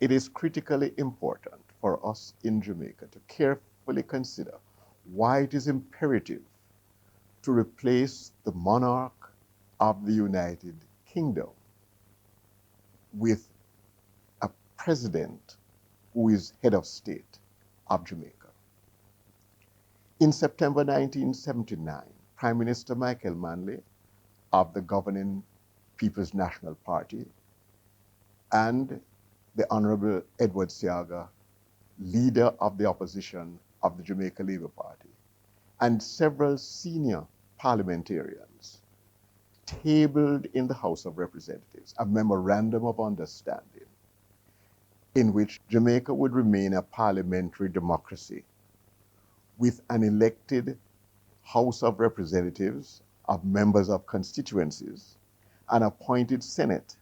it is critically important for us in Jamaica to carefully consider why it is imperative to replace the monarch of the United Kingdom with a president who is head of state of Jamaica. In September 1979, Prime Minister Michael Manley of the governing People's National Party and the Honorable Edward Seaga, leader of the opposition of the Jamaica Labour Party, and several senior parliamentarians tabled in the House of Representatives a memorandum of understanding in which Jamaica would remain a parliamentary democracy with an elected House of Representatives of members of constituencies, an appointed Senate,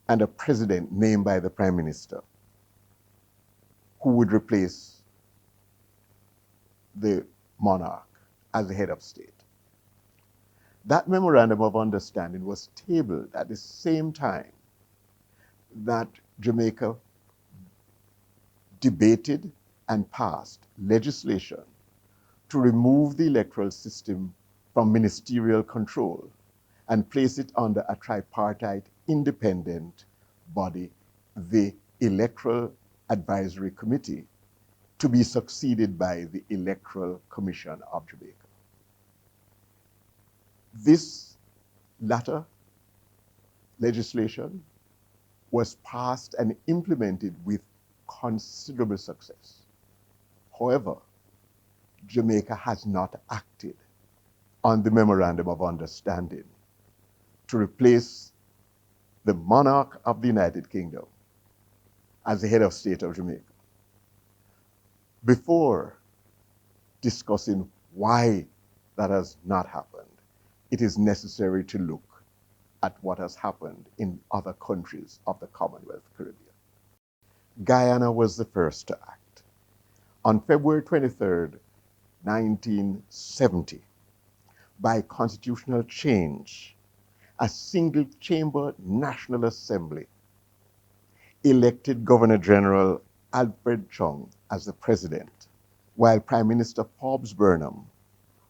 and a president named by the Prime Minister, who would replace the monarch as the head of state. That memorandum of understanding was tabled at the same time that Jamaica debated and passed legislation to remove the electoral system from ministerial control and place it under a tripartite independent body, the Electoral Advisory Committee, to be succeeded by the Electoral Commission of Jamaica. This latter legislation was passed and implemented with considerable success. However, Jamaica has not acted on the Memorandum of Understanding to replace the monarch of the United Kingdom as the head of state of Jamaica. Before discussing why that has not happened, it is necessary to look at what has happened in other countries of the Commonwealth Caribbean. Guyana was the first to act. On February 23rd, 1970, by constitutional change, a single-chamber National Assembly elected Governor General Alfred Chung as the president, while Prime Minister Forbes Burnham,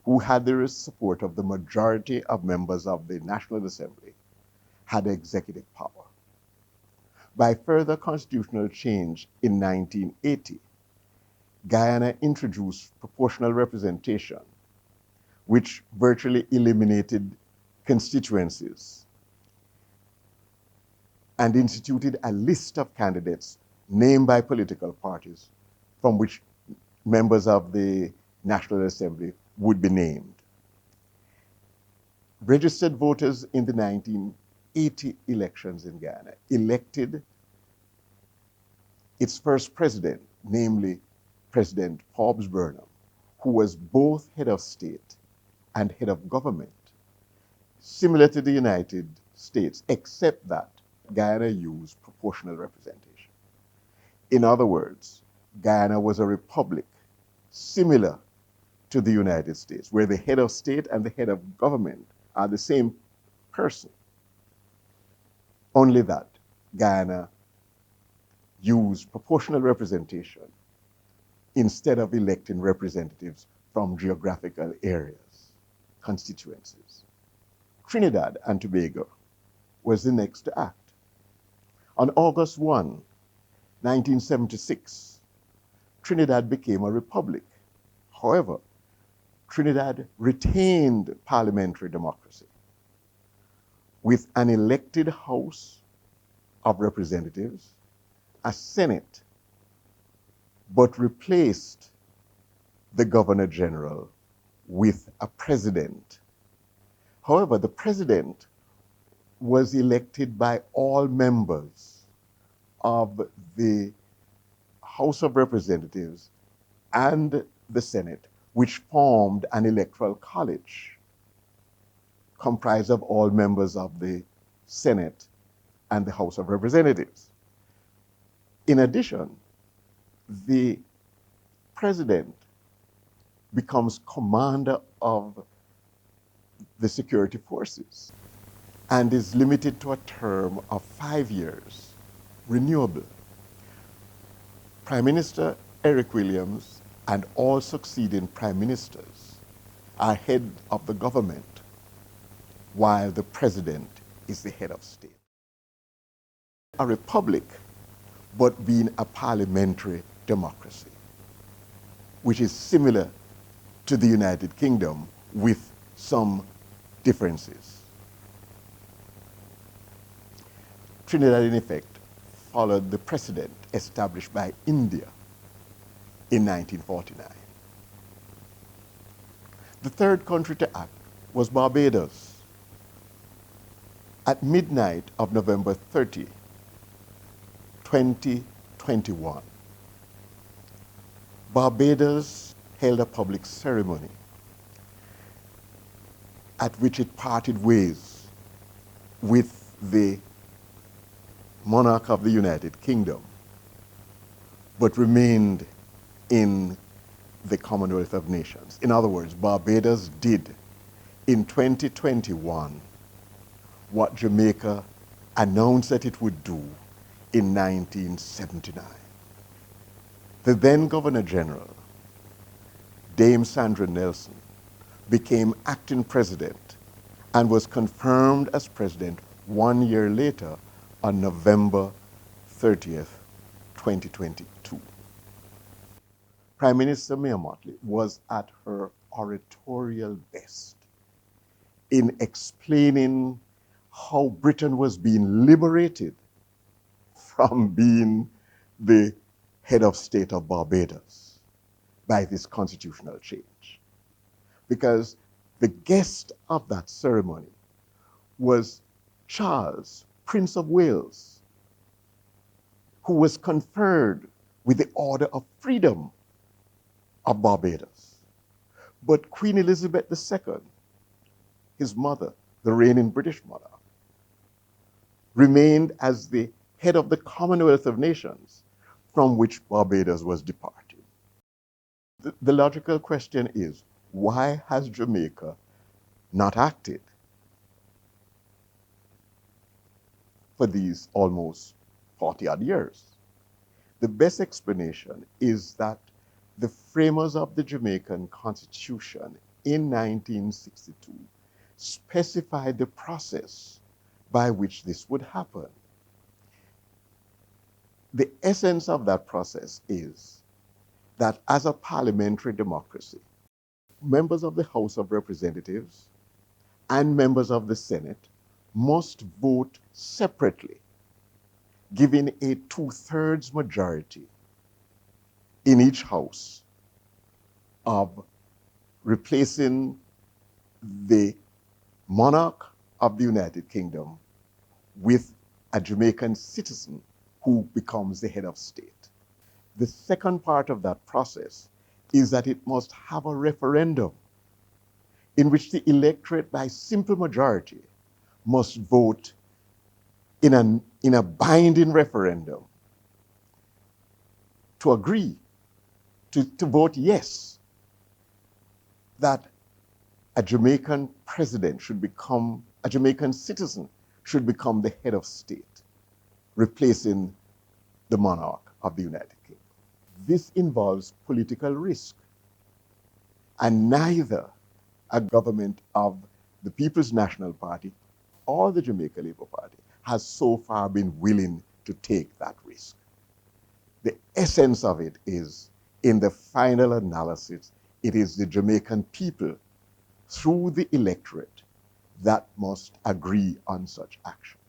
who had the support of the majority of members of the National Assembly, had executive power. By further constitutional change in 1980, Guyana introduced proportional representation, which virtually eliminated constituencies and instituted a list of candidates named by political parties from which members of the National Assembly would be named. Registered voters in the 1980 elections in Guyana elected its first president, namely President Forbes Burnham, who was both head of state and head of government, similar to the United States, except that Guyana used proportional representation. In other words, Guyana was a republic similar to the United States, where the head of state and the head of government are the same person. Only that Guyana used proportional representation instead of electing representatives from geographical areas, constituencies. Trinidad and Tobago was the next to act. On August 1, 1976, Trinidad became a republic. However, Trinidad retained parliamentary democracy with an elected House of Representatives, a Senate, but replaced the Governor General with a president. However, the president was elected by all members of the House of Representatives and the Senate, which formed an electoral college comprised of all members of the Senate and the House of Representatives. In addition, the president becomes commander of the security forces and is limited to a term of 5 years, renewable. Prime Minister Eric Williams and all succeeding prime ministers are head of the government, while the president is the head of state. A republic, but being a parliamentary democracy, which is similar to the United Kingdom with some differences. Trinidad, in effect, followed the precedent established by India in 1949. The third country to act was Barbados. At midnight of November 30, 2021, Barbados held a public ceremony at which it parted ways with the monarch of the United Kingdom, but remained in the Commonwealth of Nations. In other words, Barbados did in 2021 what Jamaica announced that it would do in 1979. The then Governor General, Dame Sandra Nelson, became acting president and was confirmed as president 1 year later on November 30th, 2022. Prime Minister Mia Mottley was at her oratorial best in explaining how Britain was being liberated from being the head of state of Barbados by this constitutional change. Because the guest of that ceremony was Charles, Prince of Wales, who was conferred with the Order of Freedom of Barbados. But Queen Elizabeth II, his mother, the reigning British monarch, remained as the head of the Commonwealth of Nations from which Barbados was departing. The logical question is, why has Jamaica not acted for these almost 40-odd years? The best explanation is that the framers of the Jamaican Constitution in 1962 specified the process by which this would happen. The essence of that process is that as a parliamentary democracy, members of the House of Representatives and members of the Senate must vote separately, giving a 2/3 majority in each house of replacing the monarch of the United Kingdom with a Jamaican citizen who becomes the head of state. The second part of that process is that it must have a referendum in which the electorate, by simple majority, must vote in a binding referendum to agree, to vote yes, that a Jamaican president should become, a Jamaican citizen should become the head of state, replacing the monarch of the United Kingdom. This involves political risk, and neither a government of the People's National Party or the Jamaica Labour Party has so far been willing to take that risk. The essence of it is, in the final analysis, it is the Jamaican people, through the electorate, that must agree on such action.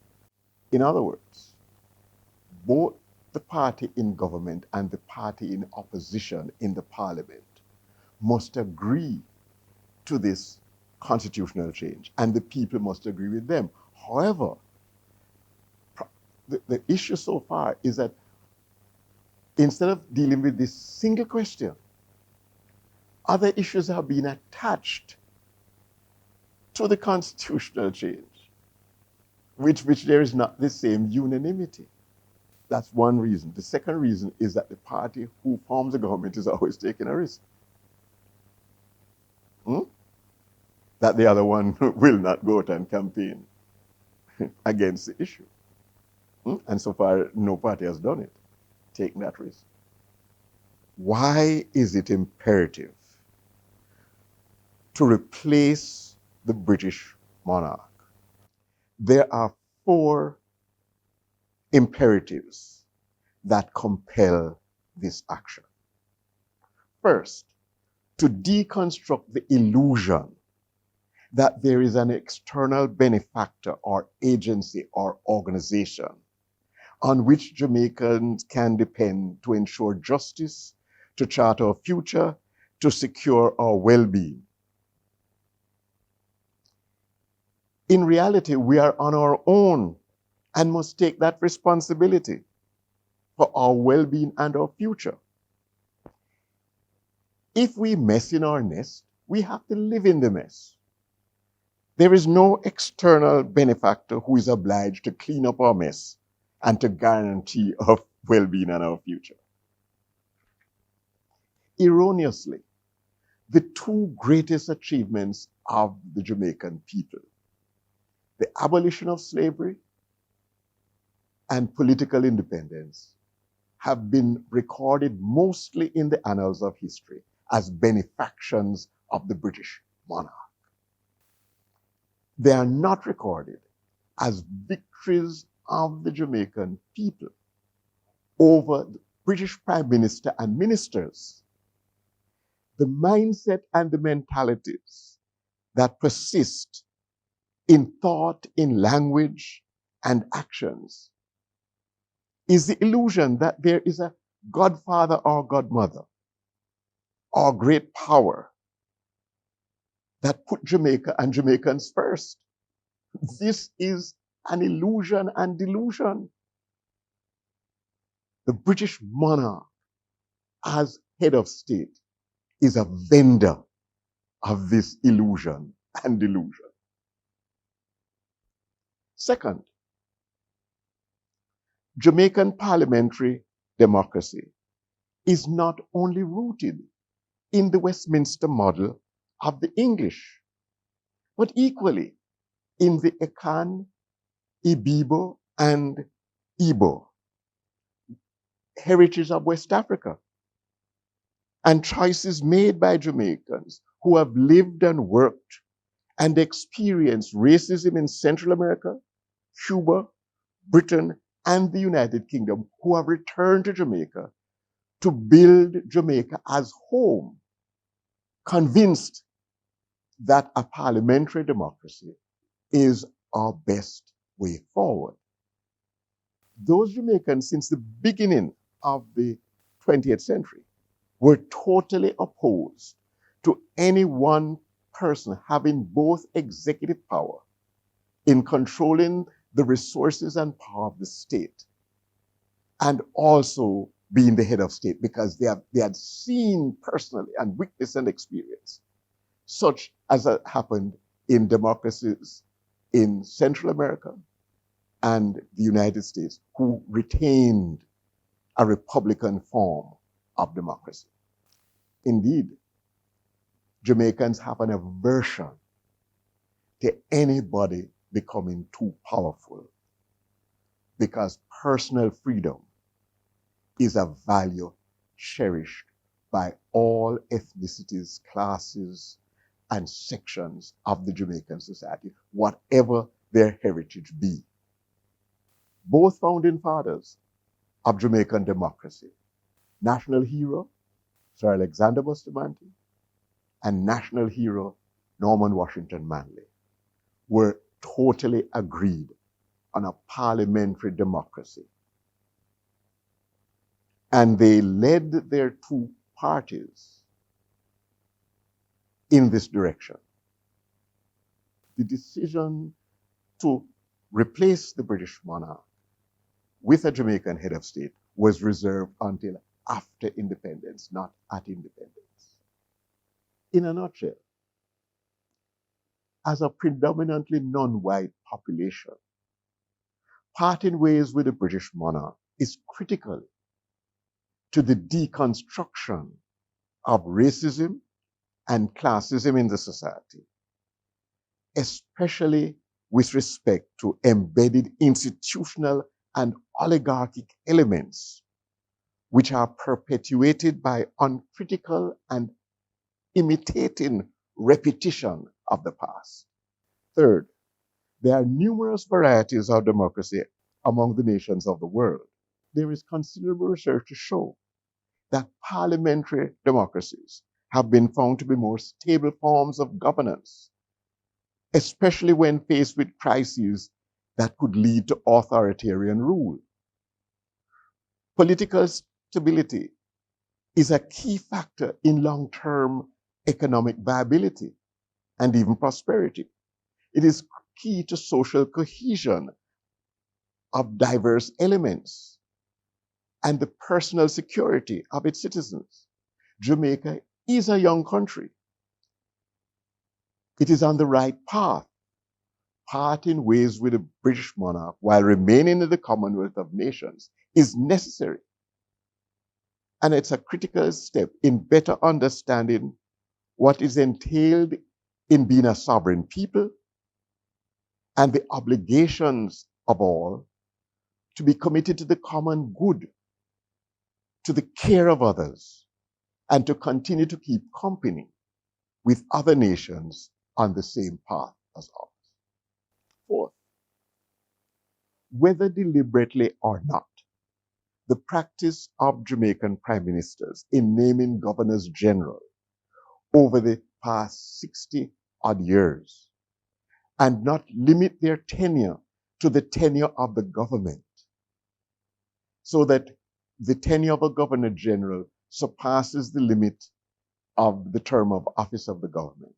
In other words, both the party in government and the party in opposition in the parliament must agree to this constitutional change, and the people must agree with them. However, the issue so far is that instead of dealing with this single question, other issues have been attached to the constitutional change, which there is not the same unanimity. That's one reason. The second reason is that the party who forms the government is always taking a risk. That the other one will not go out and campaign against the issue. And so far, no party has done it, taking that risk. Why is it imperative to replace the British monarch? There are four imperatives that compel this action. First, to deconstruct the illusion that there is an external benefactor or agency or organization on which Jamaicans can depend to ensure justice, to chart our future, to secure our well-being. In reality, we are on our own and must take that responsibility for our well-being and our future. If we mess in our nest, we have to live in the mess. There is no external benefactor who is obliged to clean up our mess and to guarantee our well-being and our future. Erroneously, the two greatest achievements of the Jamaican people, the abolition of slavery and political independence, have been recorded mostly in the annals of history as benefactions of the British monarch. They are not recorded as victories of the Jamaican people over the British Prime Minister and ministers. The mindset and the mentalities that persist in thought, in language, and actions is the illusion that there is a godfather or godmother or great power that put Jamaica and Jamaicans first. This is an illusion and delusion. The British monarch, as head of state, is a vendor of this illusion and delusion. Second, Jamaican parliamentary democracy is not only rooted in the Westminster model of the English, but equally in the Akan, Ibibo, and Igbo heritage of West Africa, and choices made by Jamaicans who have lived and worked and experienced racism in Central America, Cuba, Britain, and the United Kingdom, who have returned to Jamaica to build Jamaica as home, convinced that a parliamentary democracy is our best way forward. Those Jamaicans, since the beginning of the 20th century, were totally opposed to any one person having both executive power in controlling the resources and power of the state and also being the head of state, because they had seen personally and witnessed and experienced such as happened in democracies in Central America and the United States, who retained a republican form of democracy. Indeed, Jamaicans have an aversion to anybody becoming too powerful, because personal freedom is a value cherished by all ethnicities, classes, and sections of the Jamaican society, whatever their heritage be. Both founding fathers of Jamaican democracy, national hero Sir Alexander Bustamante and national hero Norman Washington Manley, were totally agreed on a parliamentary democracy. And they led their two parties in this direction. The decision to replace the British monarch with a Jamaican head of state was reserved until after independence, not at independence. In a nutshell, as a predominantly non-white population, parting ways with the British monarch is critical to the deconstruction of racism and classism in the society, especially with respect to embedded institutional and oligarchic elements which are perpetuated by uncritical and imitating repetition of the past. Third, there are numerous varieties of democracy among the nations of the world. There is considerable research to show that parliamentary democracies have been found to be more stable forms of governance, especially when faced with crises that could lead to authoritarian rule. Political stability is a key factor in long-term economic viability and even prosperity. It is key to social cohesion of diverse elements and the personal security of its citizens. Jamaica is a young country. It is on the right path, parting ways with the British monarch while remaining in the Commonwealth of Nations is necessary. And it's a critical step in better understanding what is entailed in being a sovereign people and the obligations of all to be committed to the common good, to the care of others, and to continue to keep company with other nations on the same path as ours. Fourth, whether deliberately or not, the practice of Jamaican prime ministers in naming governors general over the past 60 odd years and not limit their tenure to the tenure of the government so that the tenure of a governor general surpasses the limit of the term of office of the government,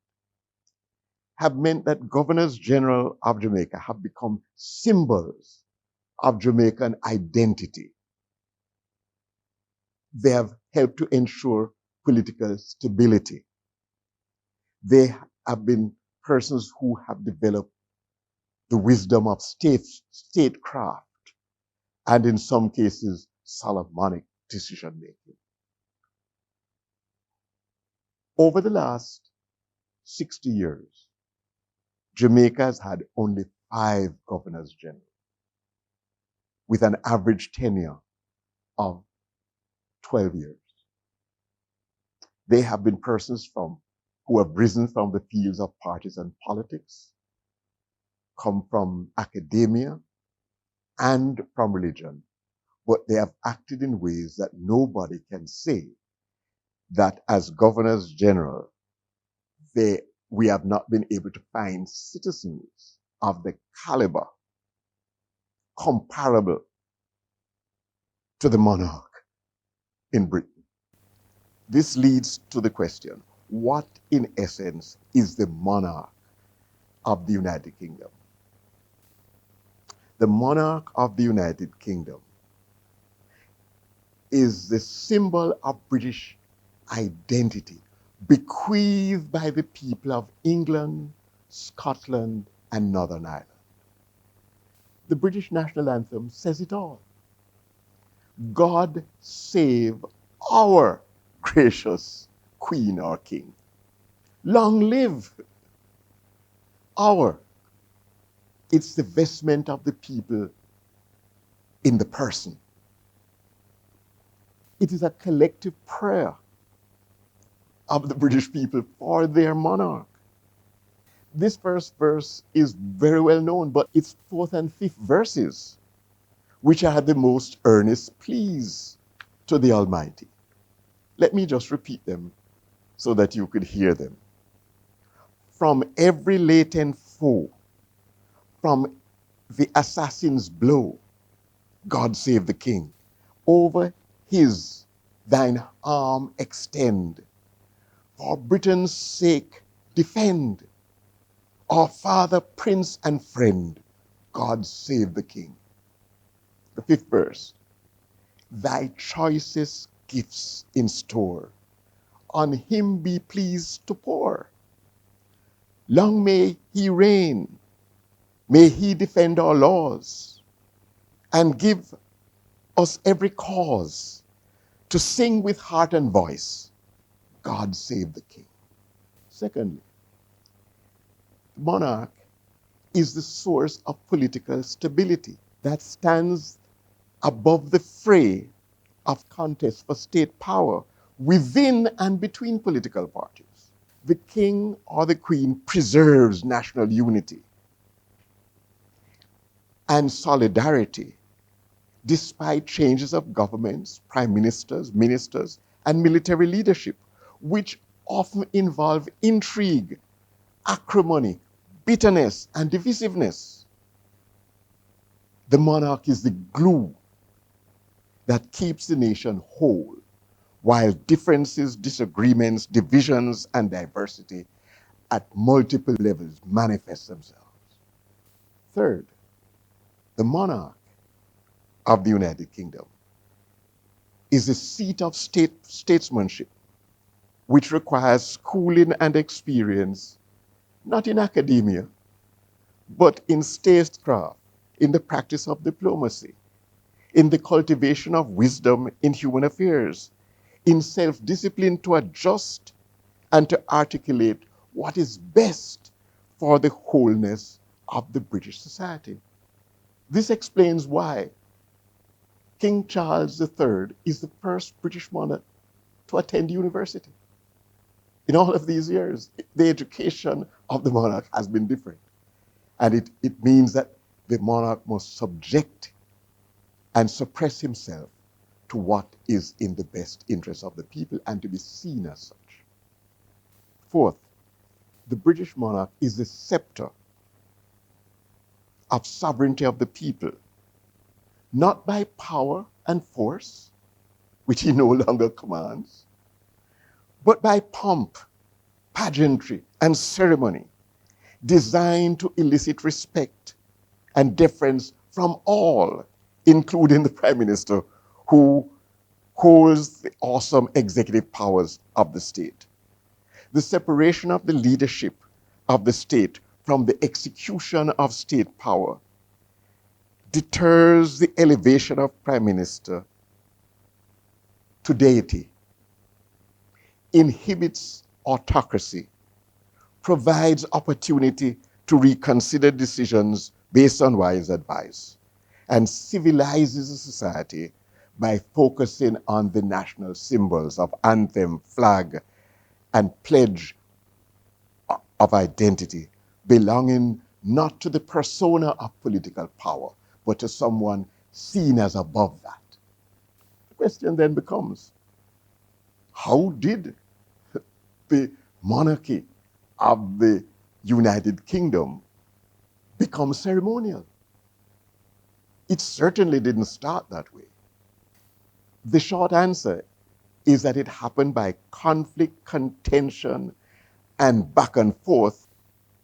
have meant that governors general of Jamaica have become symbols of Jamaican identity. They have helped to ensure political stability. They have been persons who have developed the wisdom of statecraft and in some cases Solomonic decision making. Over the last 60 years, Jamaica has had only 5 governors general with an average tenure of 12 years. They have been persons who have risen from the fields of partisan politics, come from academia and from religion, but they have acted in ways that nobody can say that as governors general, we have not been able to find citizens of the caliber comparable to the monarch in Britain. This leads to the question, what in essence is the monarch of the United Kingdom? The monarch of the United Kingdom is the symbol of British identity bequeathed by the people of England, Scotland, and Northern Ireland. The British national anthem says it all. God save our gracious Queen or King. Long live our. It's the vestment of the people in the person. It is a collective prayer of the British people for their monarch. This first verse is very well known, but its 4th and 5th verses, which are the most earnest pleas to the Almighty. Let me just repeat them so that you could hear them. From every latent foe, from the assassin's blow, God save the King. Over his thine arm extend. For Britain's sake defend. Our father, prince, and friend, God save the King. The 5th verse. Thy choicest gifts in store, on him be pleased to pour. Long may he reign, may he defend our laws, and give us every cause to sing with heart and voice, God save the King. Secondly, the monarch is the source of political stability that stands above the fray of contest for state power within and between political parties. The king or the queen preserves national unity and solidarity despite changes of governments, prime ministers, ministers, and military leadership, which often involve intrigue, acrimony, bitterness, and divisiveness. The monarch is the glue that keeps the nation whole, while differences, disagreements, divisions, and diversity at multiple levels manifest themselves. Third, the monarch of the United Kingdom is a seat of statesmanship, which requires schooling and experience, not in academia, but in statecraft, in the practice of diplomacy, in the cultivation of wisdom in human affairs, in self-discipline to adjust and to articulate what is best for the wholeness of the British society. This explains why King Charles III is the first British monarch to attend university. In all of these years, the education of the monarch has been different. And it means that the monarch must subject and suppress himself to what is in the best interest of the people and to be seen as such. Fourth, the British monarch is the scepter of sovereignty of the people, not by power and force, which he no longer commands, but by pomp, pageantry, and ceremony, designed to elicit respect and deference from all, including the Prime Minister, who holds the awesome executive powers of the state. The separation of the leadership of the state from the execution of state power deters the elevation of Prime Minister to deity, inhibits autocracy, provides opportunity to reconsider decisions based on wise advice, and civilizes a society by focusing on the national symbols of anthem, flag, and pledge of identity, belonging not to the persona of political power, but to someone seen as above that. The question then becomes, how did the monarchy of the United Kingdom become ceremonial? It certainly didn't start that way. The short answer is that it happened by conflict, contention, and back and forth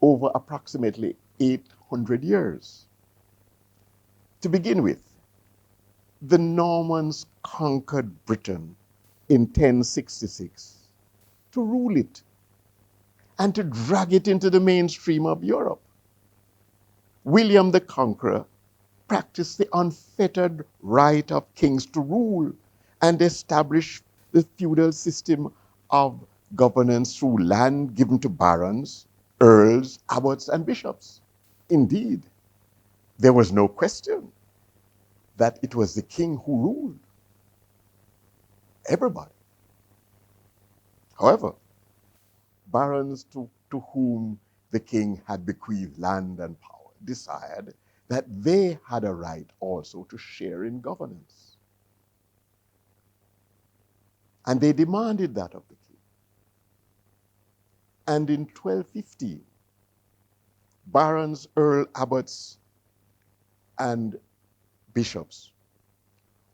over approximately 800 years. To begin with, the Normans conquered Britain in 1066 to rule it and to drag it into the mainstream of Europe. William the Conqueror practiced the unfettered right of kings to rule and establish the feudal system of governance through land given to barons, earls, abbots, and bishops. Indeed, there was no question that it was the king who ruled. Everybody. However, barons to whom the king had bequeathed land and power desired that they had a right also to share in governance. And they demanded that of the king. And in 1215, barons, earls, abbots, and bishops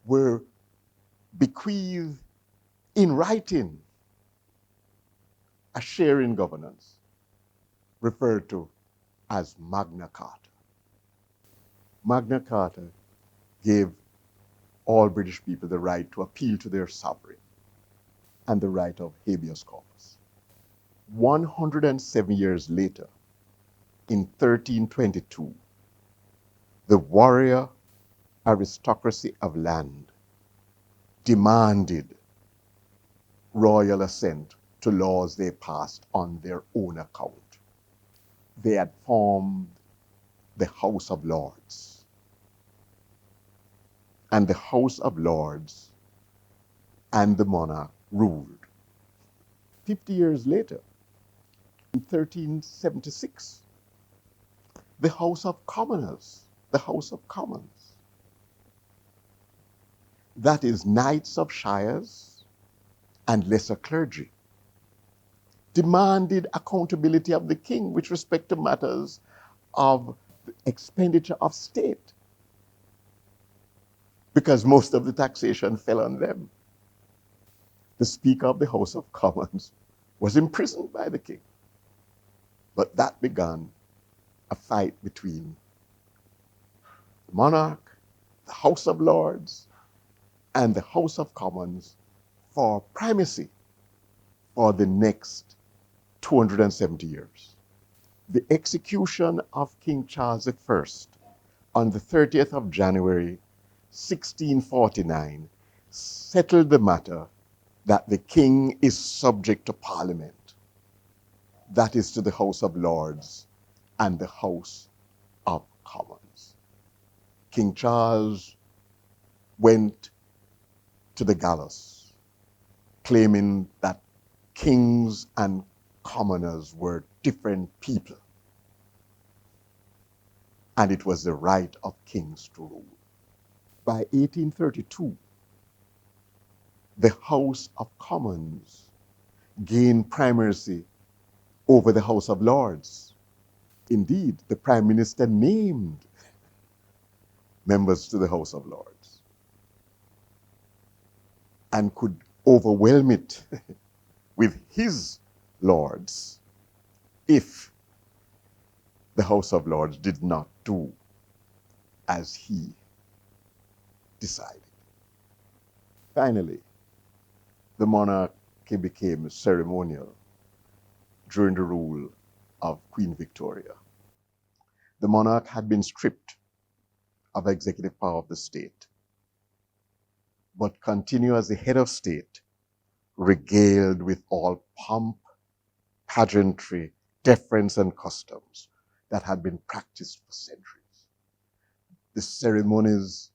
were bequeathed in writing a share in governance, referred to as Magna Carta. Magna Carta gave all British people the right to appeal to their sovereign and the right of habeas corpus. 107 years later, in 1322, the warrior aristocracy of land demanded royal assent to laws they passed on their own account. They had formed the House of Lords. And the House of Lords and the monarch ruled. 50 years later, in 1376, the House of Commoners, the House of Commons, that is knights of shires and lesser clergy, demanded accountability of the king with respect to matters of expenditure of state, because most of the taxation fell on them. The Speaker of the House of Commons was imprisoned by the king. But that began a fight between the monarch, the House of Lords, and the House of Commons for primacy for the next 270 years. The execution of King Charles I on the 30th of January 1649 settled the matter that the king is subject to Parliament, that is to the House of Lords and the House of Commons. King Charles went to the gallows, claiming that kings and commoners were different people, and it was the right of kings to rule. By 1832, the House of Commons gained primacy over the House of Lords. Indeed, the Prime Minister named members to the House of Lords and could overwhelm it with his lords if the House of Lords did not do as he decided. Finally, the monarchy became ceremonial during the rule of Queen Victoria. The monarch had been stripped of executive power of the state, but continued as the head of state, regaled with all pomp, pageantry, deference, and customs that had been practiced for centuries. The ceremonies,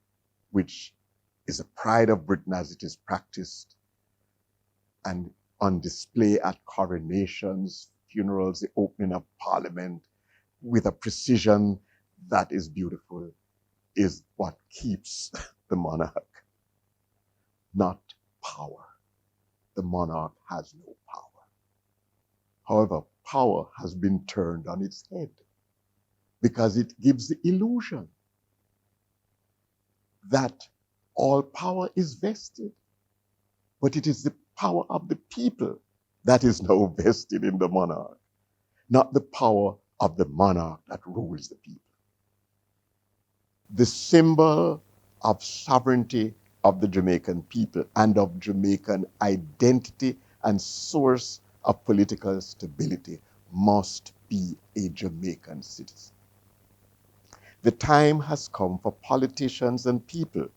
which is a pride of Britain as it is practiced and on display at coronations, funerals, the opening of Parliament, with a precision that is beautiful, is what keeps the monarch, not power. The monarch has no power. However, power has been turned on its head because it gives the illusion that all power is vested, but it is the power of the people that is now vested in the monarch, not the power of the monarch that rules the people. The symbol of sovereignty of the Jamaican people and of Jamaican identity and source of political stability must be a Jamaican citizen. The time has come for politicians and people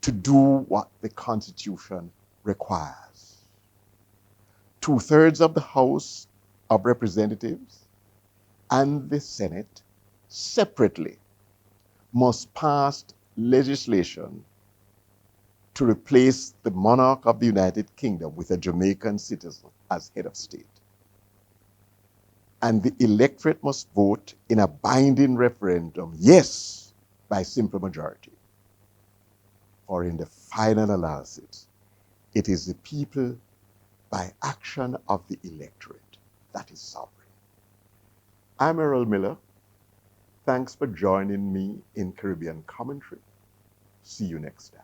to do what the Constitution requires. 2/3 of the House of Representatives and the Senate separately must pass legislation to replace the monarch of the United Kingdom with a Jamaican citizen as head of state. And the electorate must vote in a binding referendum, yes, by simple majority. For in the final analysis, it is the people by action of the electorate that is sovereign. I'm Errol Miller. Thanks for joining me in Caribbean Commentary. See you next time.